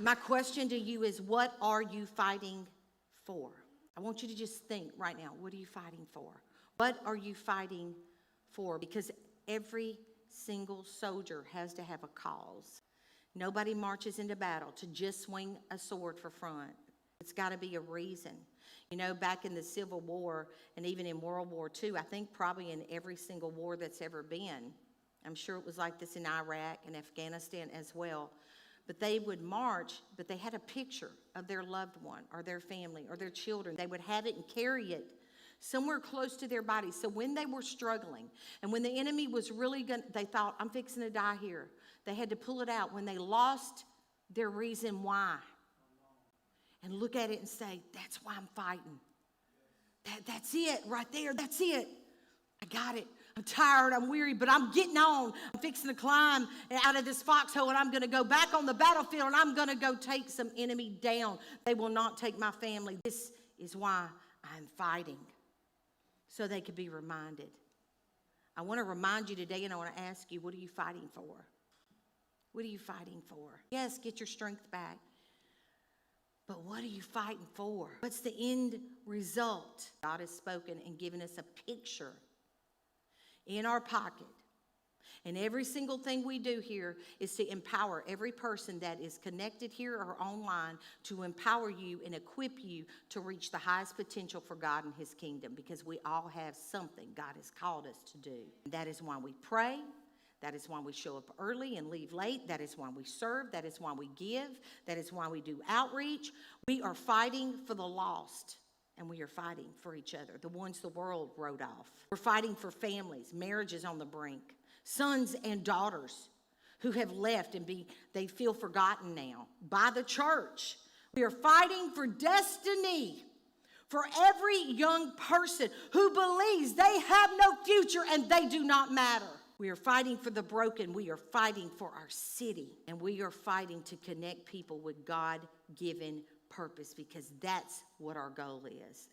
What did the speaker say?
My question to you is, what are you fighting for? I want you to just think right now, what are you fighting for? What are you fighting for? Because every single soldier has to have a cause. Nobody marches into battle to just swing a sword for front. It's got to be a reason. You know, back in the Civil War and even in World War II, I think probably in every single war that's ever been, I'm sure it was like this in Iraq and Afghanistan as well, but they would march, but they had a picture of their loved one or their family or their children. They would have it and carry it somewhere close to their body. So when they were struggling and when the enemy was really they thought, I'm fixing to die here. They had to pull it out when they lost their reason why. And look at it and say, that's why I'm fighting. That's it right there. That's it. I got it. I'm tired. I'm weary, but I'm getting on. I'm fixing to climb out of this foxhole, and I'm going to go back on the battlefield, and I'm going to go take some enemy down. They will not take my family. This is why I'm fighting, so they could be reminded. I want to remind you today, and I want to ask you, what are you fighting for? What are you fighting for? Yes, get your strength back. But what are you fighting for? What's the end result? God has spoken and given us a picture in our pocket. And every single thing we do here is to empower every person that is connected here or online, to empower you and equip you to reach the highest potential for God and His kingdom, because we all have something God has called us to do. That is why we pray. That is why we show up early and leave late. That is why we serve. That is why we give. That is why we do outreach. We are fighting for the lost, and we are fighting for each other, the ones the world wrote off. We're fighting for families, marriages on the brink, sons and daughters who have left and they feel forgotten now by the church. We are fighting for destiny, for every young person who believes they have no future and they do not matter. We are fighting for the broken. We are fighting for our city. And we are fighting to connect people with God-given purpose, because that's what our goal is.